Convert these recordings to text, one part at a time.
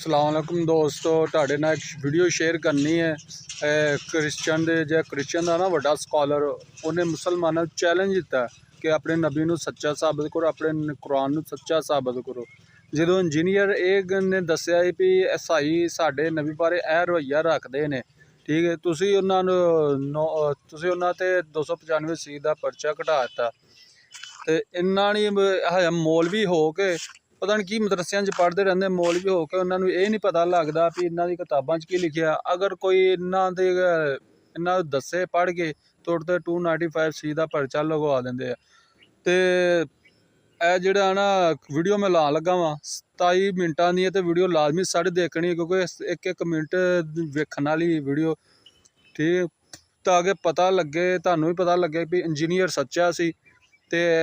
ਸਲਾਮੁਅਲੈਕੁਮ ਦੋਸਤੋ, ਤੁਹਾਡੇ ਨਾਲ ਇੱਕ ਵੀਡੀਓ ਸ਼ੇਅਰ ਕਰਨੀ ਹੈ। ਕ੍ਰਿਸਚਨ ਦਾ ਨਾ ਵੱਡਾ ਸਕਾਲਰ ਉਹਨੇ ਮੁਸਲਮਾਨਾਂ ਨੂੰ ਚੈਲੰਜ ਦਿੱਤਾ ਕਿ ਆਪਣੇ ਨਬੀ ਨੂੰ ਸੱਚਾ ਸਾਬਤ ਕਰੋ, ਆਪਣੇ ਕੁਰਾਨ ਨੂੰ ਸੱਚਾ ਸਾਬਤ ਕਰੋ। ਜਦੋਂ ਇੰਜੀਨੀਅਰ ਇਹ ਨੇ ਦੱਸਿਆ ਵੀ ਈਸਾਈ ਸਾਡੇ ਨਬੀ ਬਾਰੇ ਇਹ ਰਵੱਈਆ ਰੱਖਦੇ ਨੇ, ਠੀਕ ਹੈ, ਤੁਸੀਂ ਉਹਨਾਂ ਤੇ 295 ਦਾ ਪਰਚਾ ਘਟਾ ਦਿੱਤਾ। ਤੇ ਇਹਨਾਂ ਨੇ ਮੌਲਵੀ ਹੋ ਕੇ ਪਤਾ ਨਹੀਂ ਕੀ ਮਦਰਸਿਆਂ 'ਚ ਪੜ੍ਹਦੇ ਰਹਿੰਦੇ, ਮੌਲਵੀ ਹੋ ਕੇ ਉਹਨਾਂ ਨੂੰ ਇਹ ਨਹੀਂ ਪਤਾ ਲੱਗਦਾ ਵੀ ਇਹਨਾਂ ਦੀ ਕਿਤਾਬਾਂ 'ਚ ਕੀ ਲਿਖਿਆ। ਅਗਰ ਕੋਈ ਇਹਨਾਂ ਦੱਸੇ ਪੜ੍ਹ ਕੇ ਤੁਹਾਡੇ ਤੇ 295 ਦਾ ਪਰਚਾ ਲਗਵਾ ਦਿੰਦੇ ਆ। ਤੇ ਇਹ ਜਿਹੜਾ ਨਾ ਵੀਡੀਓ ਮੈਂ ਲਾਉਣ ਲੱਗਾ ਵਾਂ 27 ਮਿੰਟਾਂ ਦੀ ਹੈ, ਤੇ ਵੀਡੀਓ ਲਾਜ਼ਮੀ ਸਾਰੇ ਦੇਖਣੀ ਹੈ ਕਿਉਂਕਿ ਇੱਕ ਮਿੰਟ ਵੇਖਣ ਵਾਲੀ ਵੀਡੀਓ, ਠੀਕ, ਤਾਂ ਕਿ ਪਤਾ ਲੱਗੇ, ਤੁਹਾਨੂੰ ਵੀ ਪਤਾ ਲੱਗੇ ਵੀ ਇੰਜੀਨੀਅਰ ਸੱਚਾ ਸੀ ਤੇ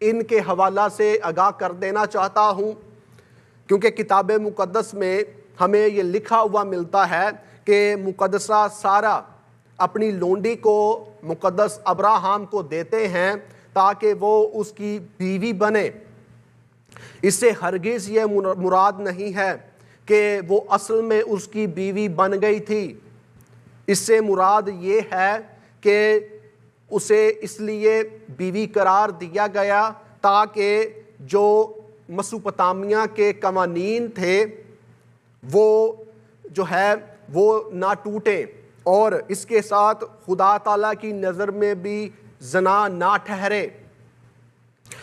ان کے حوالہ سے آگاہ کر دینا چاہتا ہوں، کیونکہ کتاب مقدس میں ہمیں یہ لکھا ہوا ملتا ہے کہ مقدسہ سارہ اپنی لونڈی کو مقدس ابراہام کو دیتے ہیں تاکہ وہ اس کی بیوی بنے۔ اس سے ہرگز یہ مراد نہیں ہے کہ وہ اصل میں اس کی بیوی بن گئی تھی۔ اس سے مراد یہ ہے کہ اسے اس لیے بیوی قرار دیا گیا تاکہ جو مسوپتامیہ کے قوانین تھے وہ جو ہے وہ نہ ٹوٹیں، اور اس کے ساتھ خدا تعالیٰ کی نظر میں بھی زنا نہ ٹھہرے۔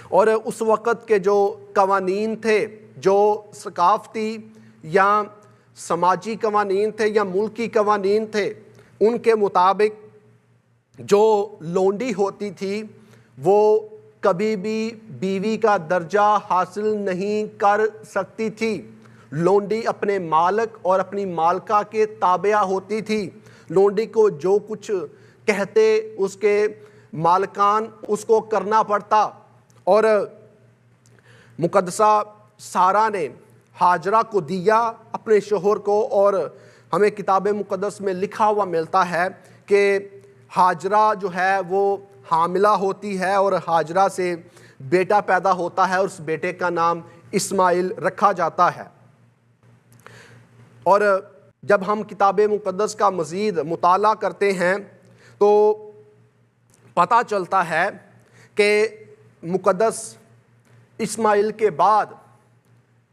اور اس وقت کے جو قوانین تھے، جو ثقافتی یا سماجی قوانین تھے یا ملکی قوانین تھے، ان کے مطابق جو لونڈی ہوتی تھی وہ کبھی بھی بیوی کا درجہ حاصل نہیں کر سکتی تھی۔ لونڈی اپنے مالک اور اپنی مالکہ کے تابع ہوتی تھی۔ لونڈی کو جو کچھ کہتے اس کے مالکان اس کو کرنا پڑتا۔ اور مقدسہ سارہ نے ہاجرہ کو دیا اپنے شوہر کو، اور ہمیں کتاب مقدس میں لکھا ہوا ملتا ہے کہ ہاجرہ جو ہے وہ حاملہ ہوتی ہے اور ہاجرہ سے بیٹا پیدا ہوتا ہے، اور اس بیٹے کا نام اسماعیل رکھا جاتا ہے۔ اور جب ہم کتاب مقدس کا مزید مطالعہ کرتے ہیں تو پتہ چلتا ہے کہ مقدس اسماعیل کے بعد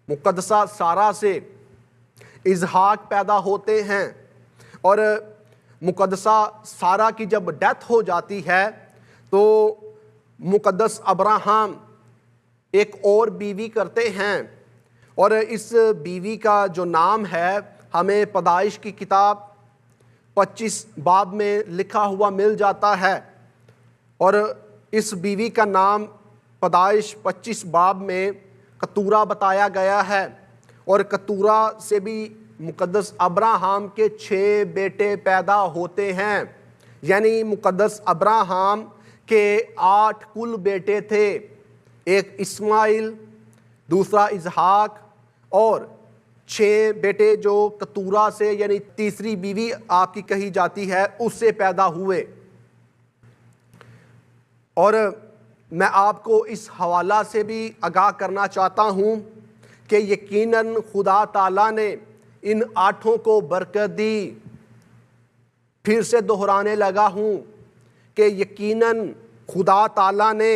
مقدسہ سارہ سے اسحاق پیدا ہوتے ہیں، اور مقدسہ سارہ کی جب ڈیتھ ہو جاتی ہے تو مقدس ابراہم ایک اور بیوی کرتے ہیں، اور اس بیوی کا جو نام ہے ہمیں پیدائش کی کتاب 25 باب میں لکھا ہوا مل جاتا ہے، اور اس بیوی کا نام پیدائش 25 باب میں کتورہ بتایا گیا ہے، اور کتورہ سے بھی مقدس ابراہم کے 6 بیٹے پیدا ہوتے ہیں۔ یعنی مقدس ابراہم کے 8 کل بیٹے تھے، ایک اسماعیل، دوسرا اسحاق، اور 6 بیٹے جو کتورہ سے یعنی تیسری بیوی آپ کی کہی جاتی ہے اس سے پیدا ہوئے۔ اور میں آپ کو اس حوالہ سے بھی آگاہ کرنا چاہتا ہوں کہ یقیناً خدا تعالیٰ نے ان 8 کو برکت دی۔ پھر سے دہرانے لگا ہوں کہ یقیناً خدا تعالیٰ نے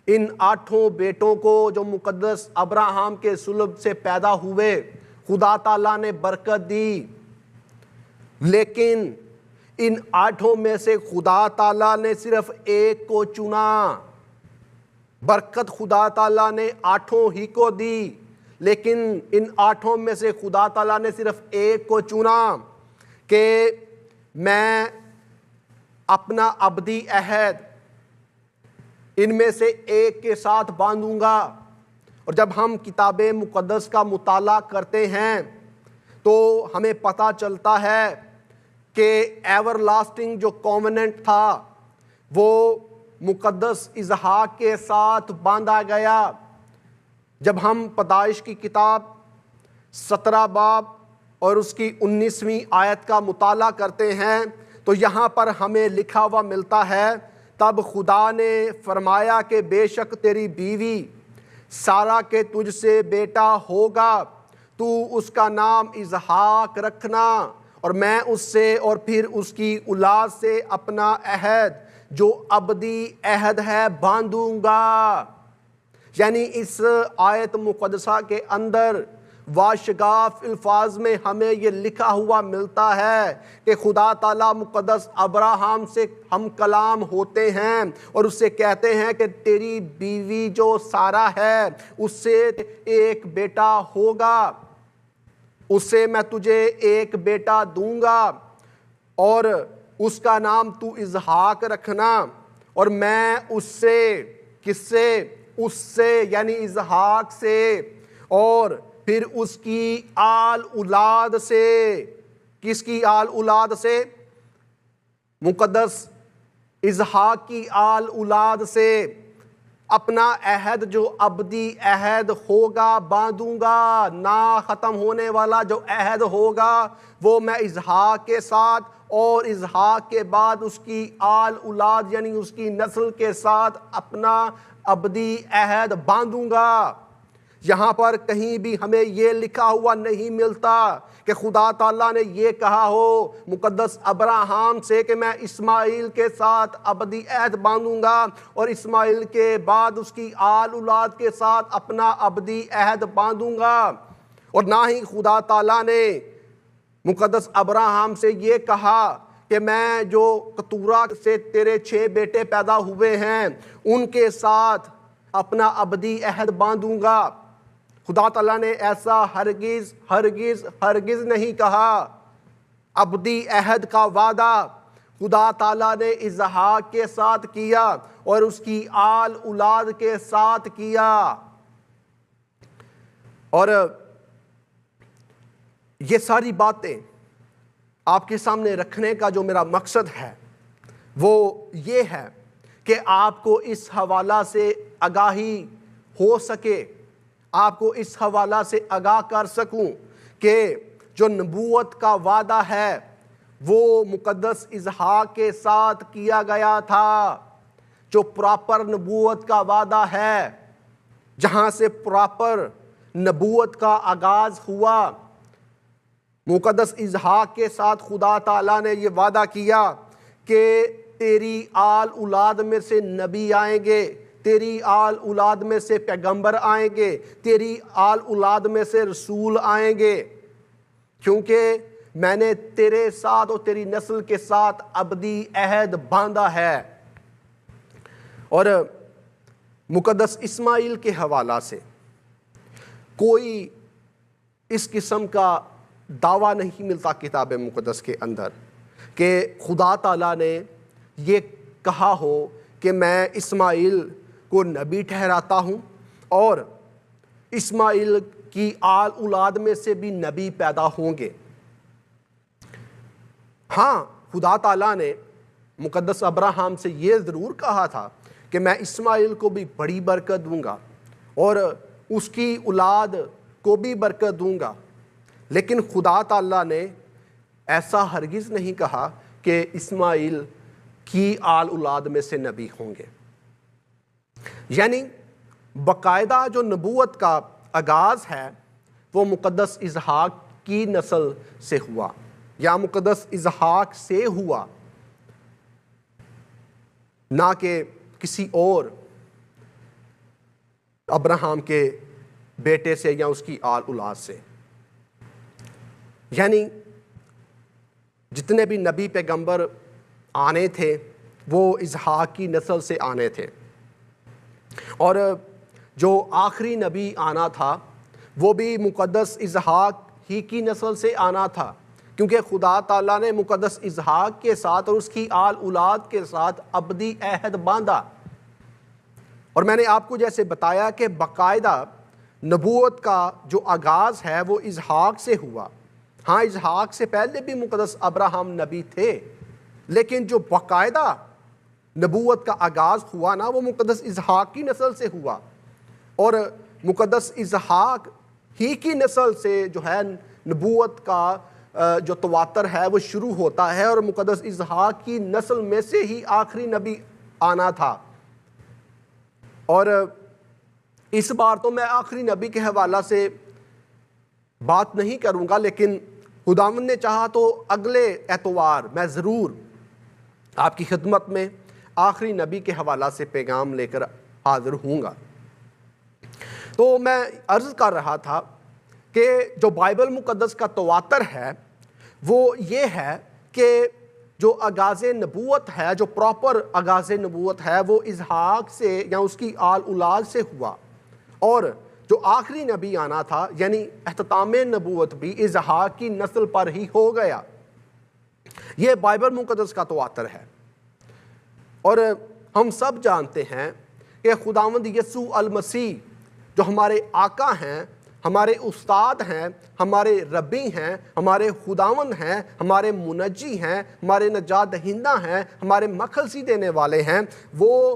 ان 8 بیٹوں کو جو مقدس ابراہم کے صلب سے پیدا ہوئے خدا تعالیٰ نے برکت دی، لیکن ان 8 میں سے خدا تعالیٰ نے صرف ایک کو چنا۔ برکت خدا تعالیٰ نے 8 ہی کو دی، لیکن ان 8 میں سے خدا تعالیٰ نے صرف ایک کو چنا کہ میں اپنا ابدی عہد ان میں سے ایک کے ساتھ باندھوں گا۔ اور جب ہم کتاب مقدس کا مطالعہ کرتے ہیں تو ہمیں پتہ چلتا ہے کہ ایور لاسٹنگ جو کووننٹ تھا وہ مقدس اسحاق کے ساتھ باندھا گیا۔ جب ہم پیدائش کی کتاب 17 باب اور اس کی 19ویں آیت کا مطالعہ کرتے ہیں تو یہاں پر ہمیں لکھا ہوا ملتا ہے، تب خدا نے فرمایا کہ بے شک تیری بیوی سارہ کے تجھ سے بیٹا ہوگا، تو اس کا نام اسحاق رکھنا، اور میں اس سے اور پھر اس کی اولاد سے اپنا عہد جو ابدی عہد ہے باندھوں گا۔ یعنی اس آیت مقدسہ کے اندر واشگاف الفاظ میں ہمیں یہ لکھا ہوا ملتا ہے کہ خدا تعالیٰ مقدس ابراہم سے ہم کلام ہوتے ہیں اور اس سے کہتے ہیں کہ تیری بیوی جو سارہ ہے اس سے ایک بیٹا ہوگا، اس سے میں تجھے ایک بیٹا دوں گا اور اس کا نام تو اسحاق رکھنا، اور میں اس سے کس سے؟ اس سے یعنی اسحاق سے، اور پھر اس کی آل اولاد سے۔ کس کی آل اولاد سے؟ مقدس اسحاق کی آل اولاد سے۔ اپنا عہد جو ابدی عہد ہوگا باندھوں گا، نہ ختم ہونے والا جو عہد ہوگا وہ میں اسحاق کے ساتھ اور اسحاق کے بعد اس کی آل اولاد یعنی اس کی نسل کے ساتھ اپنا ابدی عہد باندھوں گا۔ یہاں پر کہیں بھی ہمیں یہ لکھا ہوا نہیں ملتا کہ خدا تعالیٰ نے یہ کہا ہو مقدس ابراہیم سے کہ میں اسماعیل کے ساتھ ابدی عہد باندھوں گا اور اسماعیل کے بعد اس کی آل اولاد کے ساتھ اپنا ابدی عہد باندھوں گا، اور نہ ہی خدا تعالیٰ نے مقدس ابراہیم سے یہ کہا کہ میں جو کتورہ سے تیرے 6 بیٹے پیدا ہوئے ہیں ان کے ساتھ اپنا ابدی عہد باندھوں گا۔ خدا تعالیٰ نے ایسا ہرگز ہرگز ہرگز نہیں کہا۔ ابدی عہد کا وعدہ خدا تعالیٰ نے اسحاق کے ساتھ کیا اور اس کی آل اولاد کے ساتھ کیا، اور یہ ساری باتیں آپ کے سامنے رکھنے کا جو میرا مقصد ہے وہ یہ ہے کہ آپ کو اس حوالہ سے آگاہی ہو سکے، آپ کو اس حوالہ سے آگاہ کر سکوں کہ جو نبوت کا وعدہ ہے وہ مقدس اسحاق کے ساتھ کیا گیا تھا۔ جو پراپر نبوت کا وعدہ ہے، جہاں سے پراپر نبوت کا آغاز ہوا، مقدس اسحاق کے ساتھ خدا تعالیٰ نے یہ وعدہ کیا کہ تیری آل اولاد میں سے نبی آئیں گے، تیری آل اولاد میں سے پیغمبر آئیں گے، تیری آل اولاد میں سے رسول آئیں گے، کیونکہ میں نے تیرے ساتھ اور تیری نسل کے ساتھ ابدی عہد باندھا ہے۔ اور مقدس اسماعیل کے حوالہ سے کوئی اس قسم کا دعویٰ نہیں ملتا کتاب مقدس کے اندر کہ خدا تعالیٰ نے یہ کہا ہو کہ میں اسماعیل کو نبی ٹھہراتا ہوں اور اسماعیل کی آل اولاد میں سے بھی نبی پیدا ہوں گے۔ ہاں، خدا تعالیٰ نے مقدس ابراہیم سے یہ ضرور کہا تھا کہ میں اسماعیل کو بھی بڑی برکت دوں گا اور اس کی اولاد کو بھی برکت دوں گا، لیکن خدا تعالیٰ نے ایسا ہرگز نہیں کہا کہ اسماعیل کی آل اولاد میں سے نبی ہوں گے۔ یعنی باقاعدہ جو نبوت کا آغاز ہے وہ مقدس اسحاق کی نسل سے ہوا یا مقدس اسحاق سے ہوا، نہ کہ کسی اور ابراہیم کے بیٹے سے یا اس کی آل اولاد سے۔ یعنی جتنے بھی نبی پیغمبر آنے تھے وہ اسحاق کی نسل سے آنے تھے، اور جو آخری نبی آنا تھا وہ بھی مقدس اسحاق ہی کی نسل سے آنا تھا، کیونکہ خدا تعالیٰ نے مقدس اسحاق کے ساتھ اور اس کی آل اولاد کے ساتھ ابدی عہد باندھا۔ اور میں نے آپ کو جیسے بتایا کہ باقاعدہ نبوت کا جو آغاز ہے وہ اسحاق سے ہوا۔ ہاں، اسحاق سے پہلے بھی مقدس ابراہیم نبی تھے، لیکن جو باقاعدہ نبوت کا آغاز ہوا نا وہ مقدس اسحاق کی نسل سے ہوا، اور مقدس اسحاق ہی کی نسل سے جو ہے نبوت کا جو تواتر ہے وہ شروع ہوتا ہے، اور مقدس اسحاق کی نسل میں سے ہی آخری نبی آنا تھا۔ اور اس بار تو میں آخری نبی کے حوالہ سے بات نہیں کروں گا، لیکن خداوند نے چاہا تو اگلے اتوار میں ضرور آپ کی خدمت میں آخری نبی کے حوالہ سے پیغام لے کر حاضر ہوں گا۔ تو میں عرض کر رہا تھا کہ جو بائبل مقدس کا تواتر ہے وہ یہ ہے کہ جو آغاز نبوت ہے، جو پراپر آغاز نبوت ہے وہ اسحاق سے یا اس کی آل اولاد سے ہوا، اور جو آخری نبی آنا تھا یعنی اختتام نبوت بھی اسحاق کی نسل پر ہی ہو گیا۔ یہ بائبل مقدس کا تواتر ہے، اور ہم سب جانتے ہیں کہ خداوند یسوع المسیح جو ہمارے آقا ہیں، ہمارے استاد ہیں، ہمارے ربی ہیں، ہمارے خداوند ہیں، ہمارے منجی ہیں، ہمارے نجات دہندہ ہیں، ہمارے مخلصی دینے والے ہیں، وہ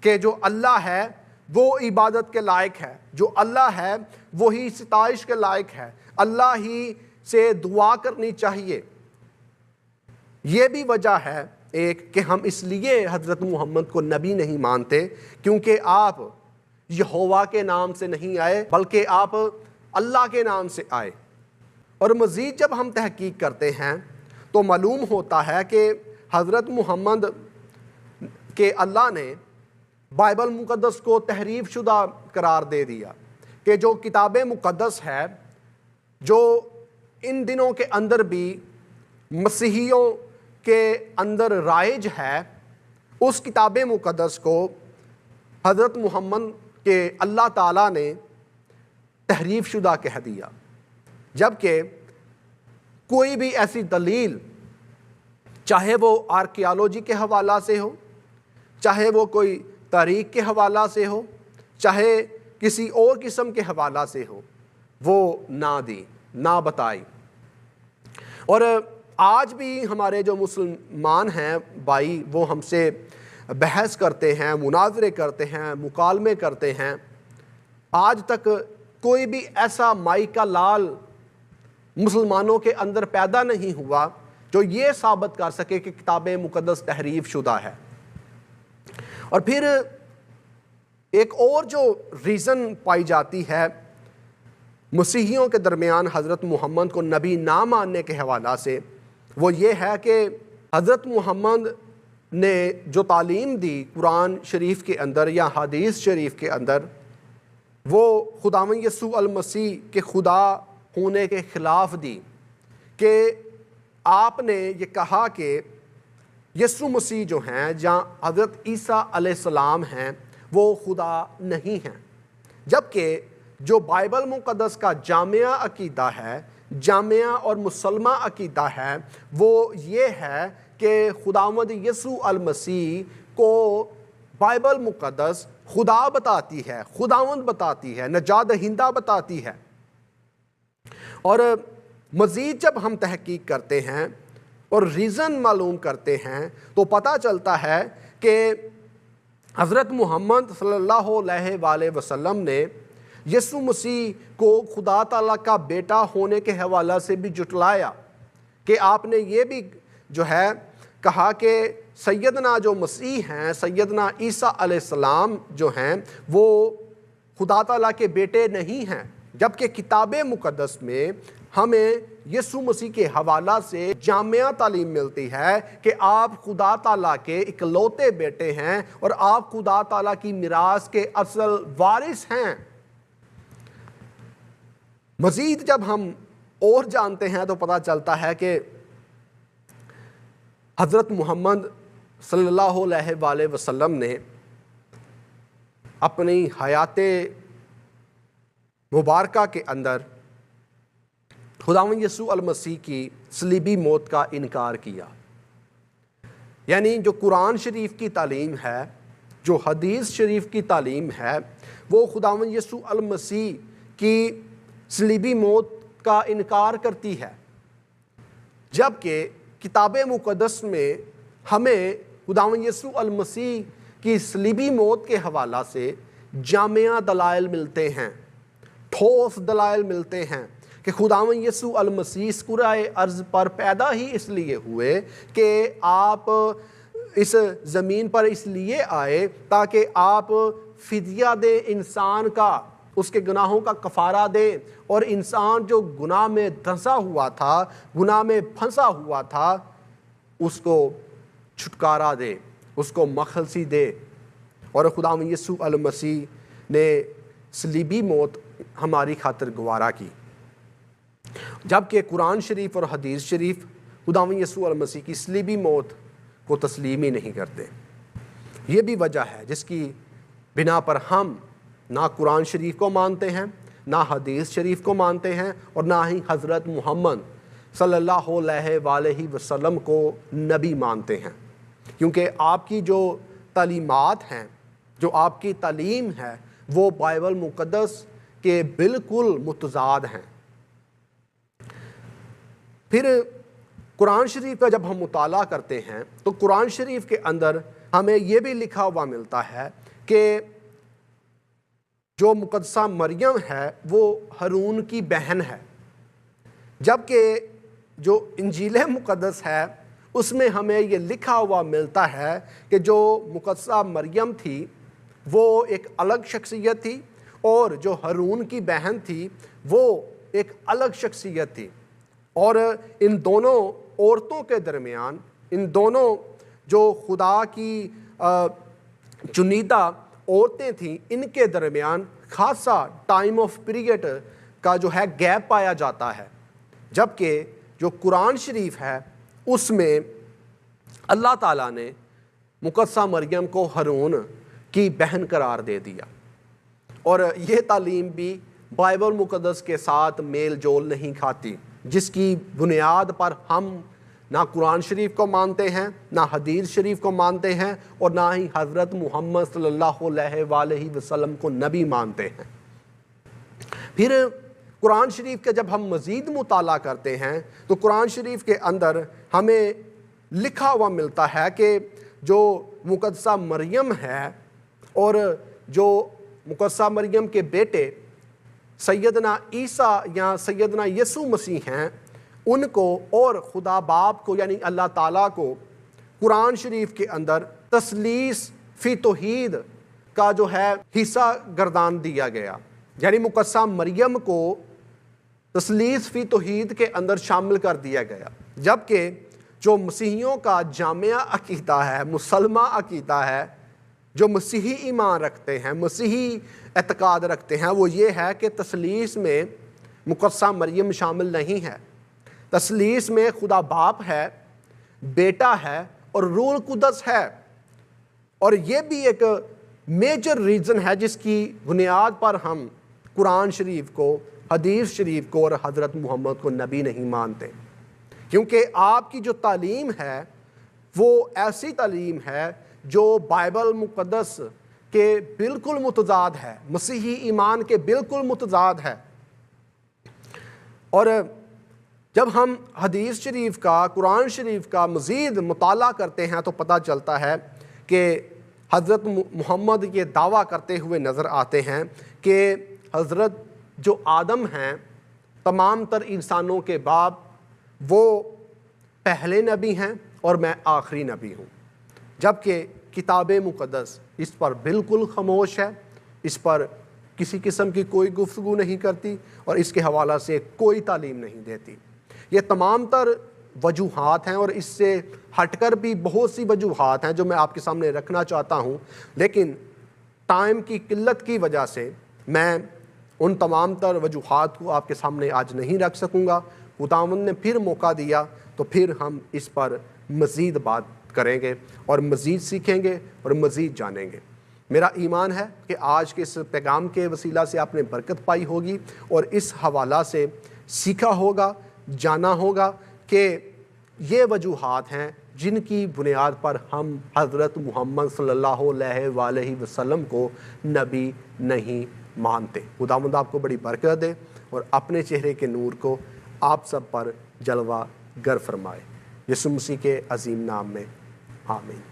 کہ جو اللہ ہے وہ عبادت کے لائق ہے، جو اللہ ہے وہی ستائش کے لائق ہے، اللہ ہی سے دعا کرنی چاہیے۔ یہ بھی وجہ ہے ایک کہ ہم اس لیے حضرت محمد کو نبی نہیں مانتے کیونکہ آپ یہوہ کے نام سے نہیں آئے بلکہ آپ اللہ کے نام سے آئے۔ اور مزید جب ہم تحقیق کرتے ہیں تو معلوم ہوتا ہے کہ حضرت محمد کہ اللہ نے بائبل مقدس کو تحریف شدہ قرار دے دیا، کہ جو کتاب مقدس ہے جو ان دنوں کے اندر بھی مسیحیوں کے اندر رائج ہے، اس کتاب مقدس کو حضرت محمد کے اللہ تعالیٰ نے تحریف شدہ کہہ دیا، جبکہ کوئی بھی ایسی دلیل، چاہے وہ آرکیالوجی کے حوالہ سے ہو، چاہے وہ کوئی تاریخ کے حوالہ سے ہو، چاہے کسی اور قسم کے حوالہ سے ہو، وہ نہ دی، نہ بتائی۔ اور آج بھی ہمارے جو مسلمان ہیں بھائی، وہ ہم سے بحث کرتے ہیں، مناظرے کرتے ہیں، مکالمے کرتے ہیں۔ آج تک کوئی بھی ایسا مائی کا لال مسلمانوں کے اندر پیدا نہیں ہوا جو یہ ثابت کر سکے کہ کتاب مقدس تحریف شدہ ہے۔ اور پھر ایک اور جو ریزن پائی جاتی ہے مسیحیوں کے درمیان حضرت محمد کو نبی نہ ماننے کے حوالہ سے، وہ یہ ہے کہ حضرت محمد نے جو تعلیم دی قرآن شریف کے اندر یا حدیث شریف کے اندر، وہ خداوند یسوع المسیح کے خدا ہونے کے خلاف دی، کہ آپ نے یہ کہا کہ یسوع مسیح جو ہیں، جہاں حضرت عیسیٰ علیہ السلام ہیں، وہ خدا نہیں ہیں، جبکہ جو بائبل مقدس کا جامعہ عقیدہ ہے، جامعہ اور مسلمہ عقیدہ ہے، وہ یہ ہے کہ خداوند یسوع المسیح کو بائبل مقدس خدا بتاتی ہے، خداوند بتاتی ہے، نجات دہندہ بتاتی ہے۔ اور مزید جب ہم تحقیق کرتے ہیں اور ریزن معلوم کرتے ہیں تو پتہ چلتا ہے کہ حضرت محمد صلی اللہ علیہ وآلہ وسلم نے یسوع مسیح کو خدا تعالیٰ کا بیٹا ہونے کے حوالہ سے بھی جھٹلایا، کہ آپ نے یہ بھی جو ہے کہا کہ سیدنا جو مسیح ہیں، سیدنا عیسیٰ علیہ السلام جو ہیں، وہ خدا تعالیٰ کے بیٹے نہیں ہیں، جبکہ کتاب مقدس میں ہمیں یسوع مسیح کے حوالہ سے جامعہ تعلیم ملتی ہے کہ آپ خدا تعالیٰ کے اکلوتے بیٹے ہیں اور آپ خدا تعالیٰ کی میراث کے اصل وارث ہیں۔ مزید جب ہم اور جانتے ہیں تو پتہ چلتا ہے کہ حضرت محمد صلی اللہ علیہ وآلہ وسلم نے اپنی حیات مبارکہ کے اندر خداوند یسوع المسیح کی صلیبی موت کا انکار کیا، یعنی جو قرآن شریف کی تعلیم ہے، جو حدیث شریف کی تعلیم ہے، وہ خداوند یسوع المسیح کی صلیبی موت کا انکار کرتی ہے، جبکہ کتاب مقدس میں ہمیں خداوند یسوع المسیح کی صلیبی موت کے حوالہ سے جامعہ دلائل ملتے ہیں، ٹھوس دلائل ملتے ہیں کہ خداوند یسوع المسیح اس کرۂ ارض پر پیدا ہی اس لیے ہوئے کہ آپ اس زمین پر اس لیے آئے تاکہ آپ فدیہ دیں انسان کا، اس کے گناہوں کا کفارہ دیں، اور انسان جو گناہ میں دھنسا ہوا تھا، گناہ میں پھنسا ہوا تھا، اس کو چھٹکارا دے، اس کو مخلصی دے۔ اور خداوند یسوع المسیح نے صلیبی موت ہماری خاطر گوارا کی، جبکہ قرآن شریف اور حدیث شریف خداوند یسوع المسیح کی صلیبی موت کو تسلیم ہی نہیں کرتے۔ یہ بھی وجہ ہے جس کی بنا پر ہم نہ قرآن شریف کو مانتے ہیں، نہ حدیث شریف کو مانتے ہیں، اور نہ ہی حضرت محمد صلی اللہ علیہ وآلہ وسلم کو نبی مانتے ہیں، کیونکہ آپ کی جو تعلیمات ہیں، جو آپ کی تعلیم ہے، وہ بائبل مقدس کے بالکل متضاد ہیں۔ پھر قرآن شریف کا جب ہم مطالعہ کرتے ہیں تو قرآن شریف کے اندر ہمیں یہ بھی لکھا ہوا ملتا ہے کہ جو مقدسہ مریم ہے وہ ہارون کی بہن ہے، جبکہ جو انجیل مقدس ہے اس میں ہمیں یہ لکھا ہوا ملتا ہے کہ جو مقدسہ مریم تھی وہ ایک الگ شخصیت تھی، اور جو ہارون کی بہن تھی وہ ایک الگ شخصیت تھی، اور ان دونوں عورتوں کے درمیان، ان دونوں جو خدا کی چنیدہ عورتیں تھیں، ان کے درمیان خاصا ٹائم آف پیریڈ کا جو ہے گیپ پایا جاتا ہے، جبکہ جو قرآن شریف ہے اس میں اللہ تعالیٰ نے مقدسہ مریم کو ہارون کی بہن قرار دے دیا، اور یہ تعلیم بھی بائبل مقدس کے ساتھ میل جول نہیں کھاتی، جس کی بنیاد پر ہم نہ قرآن شریف کو مانتے ہیں، نہ حدیث شریف کو مانتے ہیں، اور نہ ہی حضرت محمد صلی اللہ علیہ وآلہ وسلم کو نبی مانتے ہیں۔ پھر قرآن شریف کا جب ہم مزید مطالعہ کرتے ہیں تو قرآن شریف کے اندر ہمیں لکھا ہوا ملتا ہے کہ جو مقدسہ مریم ہے اور جو مقدسہ مریم کے بیٹے سیدنا عیسیٰ یا سیدنا یسوع مسیح ہیں، ان کو اور خدا باپ کو یعنی اللہ تعالیٰ کو قرآن شریف کے اندر تثلیث فی توحید کا جو ہے حصہ گردان دیا گیا، یعنی مقدسہ مریم کو تثلیث فی توحید کے اندر شامل کر دیا گیا، جبکہ جو مسیحیوں کا جامعہ عقیدہ ہے، مسلمہ عقیدہ ہے، جو مسیحی ایمان رکھتے ہیں، مسیحی اعتقاد رکھتے ہیں، وہ یہ ہے کہ تثلیث میں مقدسہ مریم شامل نہیں ہے۔ تثلیث میں خدا باپ ہے، بیٹا ہے اور روح القدس ہے، اور یہ بھی ایک میجر ریزن ہے جس کی بنیاد پر ہم قرآن شریف کو، حدیث شریف کو اور حضرت محمد کو نبی نہیں مانتے، کیونکہ آپ کی جو تعلیم ہے وہ ایسی تعلیم ہے جو بائبل مقدس کے بالکل متضاد ہے، مسیحی ایمان کے بالکل متضاد ہے۔ اور جب ہم حدیث شریف کا، قرآن شریف کا مزید مطالعہ کرتے ہیں تو پتہ چلتا ہے کہ حضرت محمد یہ دعویٰ کرتے ہوئے نظر آتے ہیں کہ حضرت جو آدم ہیں تمام تر انسانوں کے باپ، وہ پہلے نبی ہیں اور میں آخری نبی ہوں، جبکہ کتاب مقدس اس پر بالکل خاموش ہے، اس پر کسی قسم کی کوئی گفتگو نہیں کرتی اور اس کے حوالہ سے کوئی تعلیم نہیں دیتی۔ یہ تمام تر وجوہات ہیں، اور اس سے ہٹ کر بھی بہت سی وجوہات ہیں جو میں آپ کے سامنے رکھنا چاہتا ہوں، لیکن ٹائم کی قلت کی وجہ سے میں ان تمام تر وجوہات کو آپ کے سامنے آج نہیں رکھ سکوں گا۔ خداوند نے پھر موقع دیا تو پھر ہم اس پر مزید بات کریں گے اور مزید سیکھیں گے اور مزید جانیں گے۔ میرا ایمان ہے کہ آج کے اس پیغام کے وسیلہ سے آپ نے برکت پائی ہوگی اور اس حوالہ سے سیکھا ہوگا، جانا ہوگا کہ یہ وجوہات ہیں جن کی بنیاد پر ہم حضرت محمد صلی اللہ علیہ وآلہ وسلم کو نبی نہیں مانتے۔ خداوند آپ کو بڑی برکت دے اور اپنے چہرے کے نور کو آپ سب پر جلوہ گر فرمائے، یسوع مسیح کے عظیم نام میں آمین۔